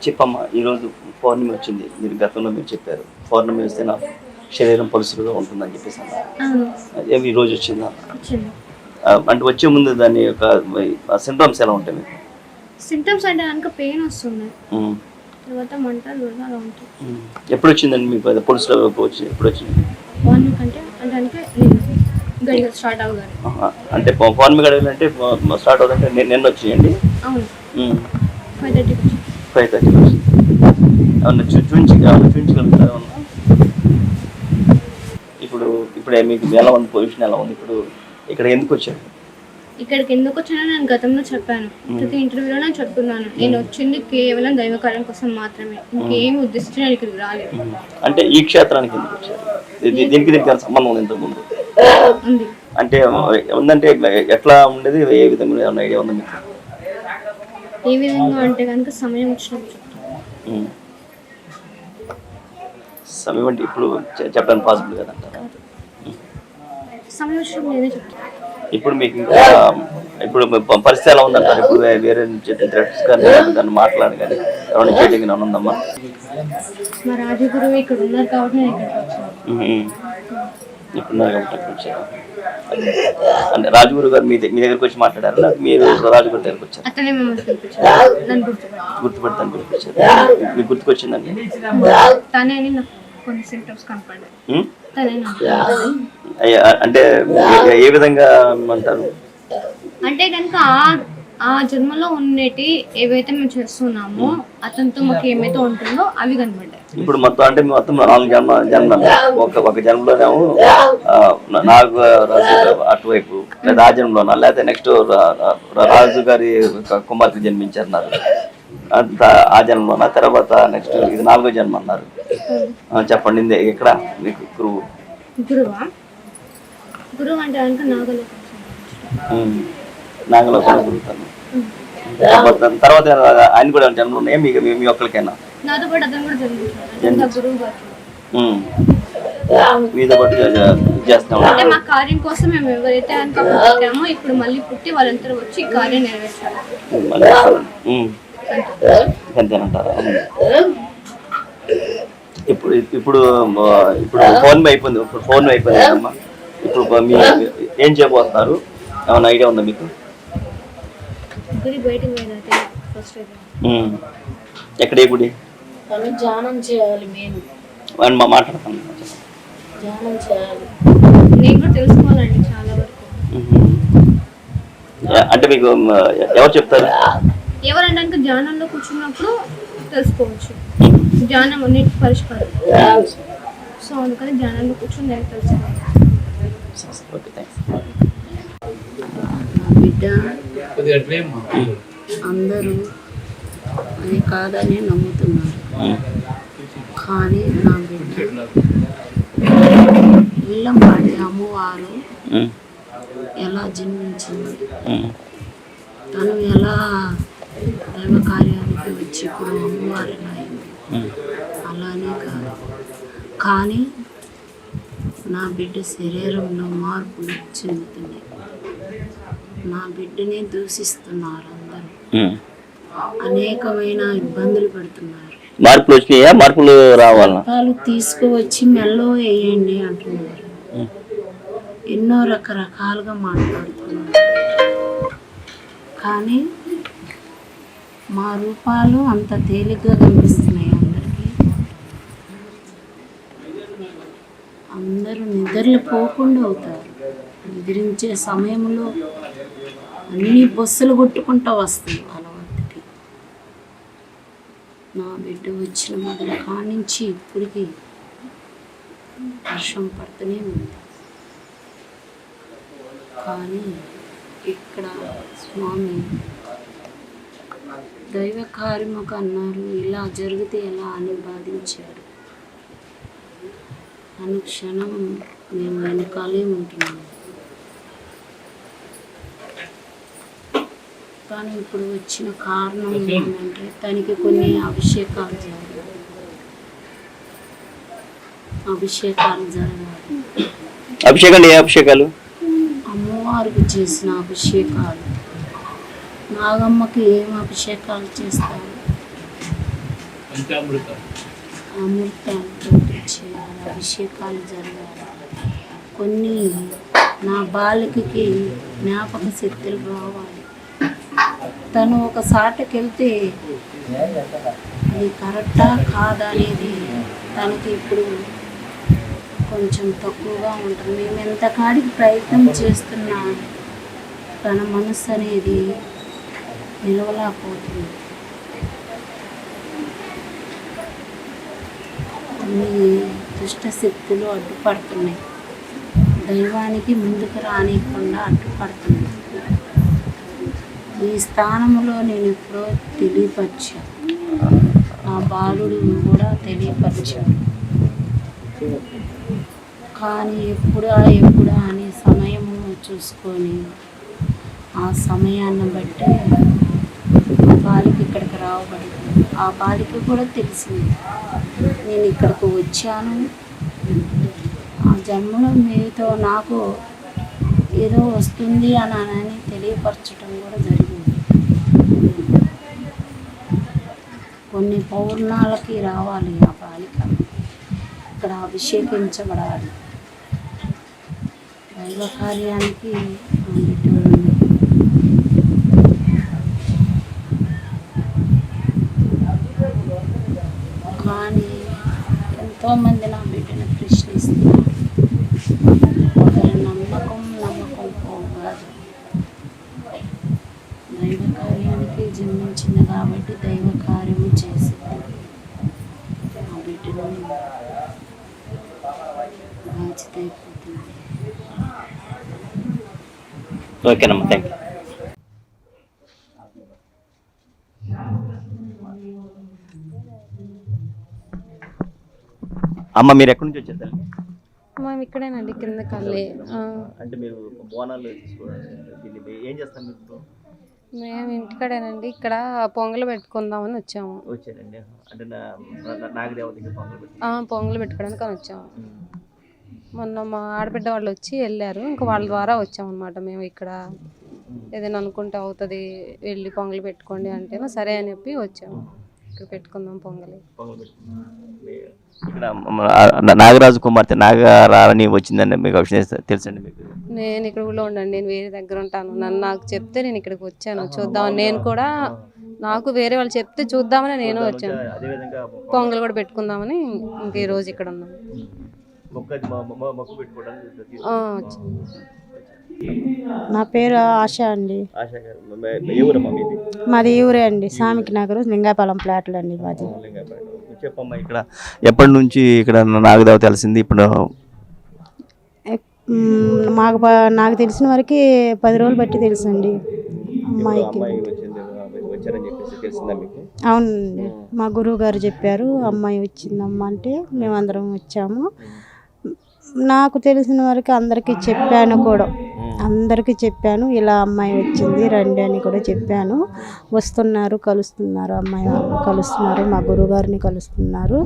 చెప్పమ్మా, ఈరోజు పౌర్ణమి వచ్చింది. మీరు గతంలో మీరు చెప్పారు పౌర్ణమి వస్తే నా శరీరం పలుసులుగా ఉంటుందని చెప్పేసి అన్నారు. ఏమి ఈరోజు వచ్చిందా? అంటే వచ్చే ముందు దాని యొక్క సింటమ్స్ ఎలా ఉంటాయి మీకు? సింటమ్స్ అంటే కనుక పెయిన్ వస్తుంది, తర్వాత మంటలు అలా ఉంటాయి. ఎప్పుడు వచ్చిందండి మీకు పలుసులో వచ్చి? ఎప్పుడు వచ్చింది? పౌర్ణమి కంటే అంటే గడిగలు స్టార్ట్ అవ్వగానే. అంటే పౌర్ణమి గడియలు అంటే స్టార్ట్ అవుతుంటే నిన్న వచ్చిందండి? అవును, 5:30 5:30 వచ్చింది. ఏమన్నా చూపించగలుగుతారా? ఇప్పుడు మీకు ఎలా ఉంది పొజిషన్, ఎలా ఉంది ఇప్పుడు? ఇక్కడ ఎందుకు వచ్చారు? ఇక్కడికి ఎందుకు వచ్చానో నేను గతంలో చెప్పాను, ప్రతి ఇంటర్వ్యూలో నేను చెప్తున్నాను. నేను వచ్చింది కేవలం దైవ కార్యం కోసం మాత్రమే, ఇంకేం ఉద్దేశించి నేను ఇక్కడికి రాలేదు. అంటే ఈ క్షేత్రానికి ఎందుకు వచ్చారు? దీనికి సంబంధం ఉంది ఇంతకుముందు? ఉంది. అంటే ఉందంటే ఎట్లా ఉండేది, ఏ విధంగా ఏమన్నా ఐడియా ఉందా మీకు? ఏ విధంగా అంటే కనుక సమయం వచ్చినప్పుడు. సమయం అంటే ఇప్పుడు చెప్పడానికి పాసిబుల్ కదంటారా? సమయం వచ్చినప్పుడు నేనే చెప్తాను. ఇప్పుడు మీకు ఇంకా ఇప్పుడు పరిస్థితి ఎలా ఉందంటారు? ఇప్పుడు వేరే థ్రెట్స్ కానీ దాన్ని మాట్లాడి కానీ ఎవరైనా చేయడం కానీ ఉందమ్మా? మా రాజగురువు ఇక్కడ ఉన్నారు కాబట్టి నేను ఇక్కడికి వచ్చాను. ఇప్పుడున్నారు కాబట్టి అక్కడ వచ్చారు. అంటే రాజగురు గారు మీ దగ్గరకు వచ్చి మాట్లాడారు, మీరు రాజగురు దగ్గరకు వచ్చారు? అతనే మిమ్మల్ని పిలిపించారు, నన్ను గుర్తుపడతాను పిలిపించారు. మీకు గుర్తుకొచ్చిందండి? తనే అని నాకు కొన్ని సింటమ్స్ కనపడ్డాయి. అంటే ఏ విధంగా అంటారు? అంటే కనుక ఆ జన్మలో ఉన్నటి ఏవైతే మేము చేస్తున్నామో అతనితో మాకు ఏమైతే ఉంటుందో అవి కనపడ్డాయి. ఇప్పుడు మొత్తం 4 జన్మలు ఒక జన్మలోనేమో నాగు రాజు అటువైపు, లేదా ఆ జన్మలోనా, లేకపోతే నెక్స్ట్ రాజు గారి కుమార్తె జన్మించారన్నారు ఆ జన్మలోనా, తర్వాత నెక్స్ట్ ఇది 4వ జన్మ అన్నారు. చెప్పండి, ఎక్కడ మీకు గురువు? గురువు అంటే కనుక నాగలోకం గురుతాను. తర్వాత ఆయన కూడా జన్మలు ఉన్నాయా మీ ఒక్కరికైనా? నాతో పాటు అతను కూడా జన్మించాడు. మీతో పాటు చేస్తాం. అంటే మా కార్యం కోసం మేము ఎవరైతే అనుకుంటామో ఇప్పుడు మళ్ళీ పుట్టి వాళ్ళంతా వచ్చి కార్యం నెరవేర్చాలి. అంతేనంటారా? ఇప్పుడు ఇప్పుడు ఇప్పుడు ఫోన్ అయిపోయింది. కదమ్మా, ఇప్పుడు మీరు ఏం చేయబోతున్నారు? ఏమైనా ఐడియా ఉందా మీకు? ఎక్కడ ఏ గుడి? ధ్యానం చేయాలి, మేము మాట్లాడతాను. ధ్యానం చేయాలి, నేను కూడా తెలుసుకోవాలండి చాలా వరకు. అంటే మీకు ఎవరు చెప్తారు? ఎవరంటే ధ్యానంలో కూర్చున్నప్పుడు తెలుసుకోవచ్చు, ధ్యానం అన్నిటి పరిష్కారం. సో అందుకని ధ్యానంలో కూర్చొని నేను తెలుసుకోవాలి. బిడ్డ అందరూ అది కాదని నమ్ముతున్నారు, కానీ నా బిడ్డ ఇళ్ళంపాటి అమ్మవారు ఎలా జన్మించింది, తను ఎలా దైవ కార్యానికి వచ్చి ఇప్పుడు అమ్మవారి అయింది అలానే కాదు. కానీ నా బిడ్డ శరీరంలో మార్పులు చెందుతున్నాయి. నా బిడ్డనే దూషిస్తున్నారు అందరూ, అనేకమైన ఇబ్బందులు పెడుతున్నారు. మార్పులు వచ్చినాయా? మార్పులు రావాలా? వాళ్ళు తీసుకువచ్చి మెల్లో వేయండి అంటున్నారు. ఎన్నో రకరకాలుగా మాట్లాడుతున్నారు, కానీ మా రూపాలు అంత తేలిగ్గా కనిపిస్తున్నాయి అందరికీ. అందరూ నిద్రలు పోకుండా అవుతారు. నిద్రించే సమయంలో అన్ని బొస్సులు కొట్టుకుంటూ వస్తాయి అలవాటుకి. నా బిడ్డ వచ్చిన మొదల కానించి ఇప్పటికి వర్షం పడుతూనే ఉంది, కానీ ఇక్కడ స్వామి దైవ కార్యముకు అన్నారు, ఇలా జరిగితే ఎలా అని బాధించాడు. అనుక్షణం మేము వెనకాలే ఉంటున్నాము, కానీ ఇప్పుడు వచ్చిన కారణం ఏంటంటే తనకి కొన్ని అభిషేకాలు జరగాలి. అభిషేకాలు ఏ అభిషేకాలు? అమ్మవారికి చేసిన అభిషేకాలు. నాగమ్మకి ఏం అభిషేకాలు చేస్తారు? అమృతంతో చేయాలి, అభిషేకాలు జరగాలి. కొన్ని నా బాలికకి జ్ఞాపక శక్తులు రావాలి. తను ఒక సాటకి వెళ్తే అది కరెక్టా కాదా అనేది తనకి ఇప్పుడు కొంచెం తక్కువగా ఉంటుంది. మేము ఎంత కాడికి ప్రయత్నం చేస్తున్నా తన మనసు అనేది నిలవలేకపోతుంది. కొన్ని దుష్ట శక్తులు అడ్డుపడుతున్నాయి, దైవానికి ముందుకు రానియకుండా అడ్డుపడుతున్నాయి. ఈ స్థానంలో నేను ఎప్పుడో తెలియపరిచాను, ఆ బాలుడు కూడా తెలియపరిచాడు. కానీ ఎప్పుడా అని సమయము చూసుకొని ఆ సమయాన్ని బట్టి ఆ బాలిక ఇక్కడికి రావబడింది. ఆ బాలిక కూడా తెలిసింది నేను ఇక్కడికి వచ్చాను, ఆ జన్మలో మీతో నాకు ఏదో వస్తుంది అని తెలియపరచడం కూడా జరిగింది. కొన్ని పౌర్ణాలకి రావాలి ఆ బాలిక, ఇక్కడ అభిషేకించబడాలి. దైవ కార్యానికి కానీ ఎంతోమంది నా బిడ్డను ప్రశ్నిస్తున్నారు. ఒకరి నమ్మకం పోగాదు. దైవ కార్యానికి జన్మించింది కాబట్టి దైవ కార్యము చేసింది. నా బిడ్డను బాధ్యత అయిపోతుంది. ఓకేనమ్మా, థ్యాంక్ యూ. అమ్మ మీరు ఎక్కడి నుంచి వచ్చారు తల్లి? మేము ఇక్కడేనండి, కింద కళ్ళే. అంటే మీరు బోనాలు తీసుకోవడానికి ఏం చేస్తాం మీరు? మేము ఇంటికాడేనండి, ఇక్కడ పొంగలు పెట్టుకుందామని వచ్చాము. వచ్చారండి, అంటే నాగదేవతకి పొంగలు పెట్టుకోవడానికి అని వచ్చాము. మొన్న మా ఆడబిడ్డ వాళ్ళు వచ్చి వెళ్ళారు, ఇంకా వాళ్ళ ద్వారా వచ్చాము అనమాట. మేము ఇక్కడ ఏదైనా అనుకుంటే అవుతుంది, వెళ్ళి పొంగలు పెట్టుకోండి అంటే సరే అని చెప్పి వచ్చాము. ఇక్కడ పెట్టుకుందాం పొంగలి. ఇక్కడ నాగరాజు కుమార్తె నాగరాణి వచ్చిందండి, మీకు విషయం తెలుసండి? మీకు నేను ఇక్కడ ఊళ్ళో ఉండండి, నేను వేరే దగ్గర ఉంటాను. నాకు చెప్తే నేను ఇక్కడికి వచ్చాను చూద్దామని. నేను కూడా నాకు వేరే వాళ్ళు చెప్తే చూద్దామని నేను వచ్చాను. పొంగల్ కూడా పెట్టుకుందామని ఇంక ఈ రోజు ఇక్కడ ఉన్నాను. నా పేరు ఆశ అండి. మాది ఊరే అండి, సామికి నగరు, లింగాపాలెం ప్లాట్లు అండి మాది. చెప్పమ్మా, ఇక్కడ ఎప్పటి నుంచి ఇక్కడ నాగదేవత తెలిసింది? ఇప్పుడు నాకు తెలిసిన వరకు 10 రోజులు బట్టి తెలుసండి అమ్మాయికి. అవునండి, మా గురువు గారు చెప్పారు అమ్మాయి వచ్చిందమ్మా అంటే మేమందరం వచ్చాము. నాకు తెలిసిన వరకు అందరికీ చెప్పాను కూడా, అందరికీ చెప్పాను ఇలా అమ్మాయి వచ్చింది రండి అని కూడా చెప్పాను. వస్తున్నారు, కలుస్తున్నారు, అమ్మాయి కలుస్తున్నారు, మా గురువుగారిని కలుస్తున్నారు.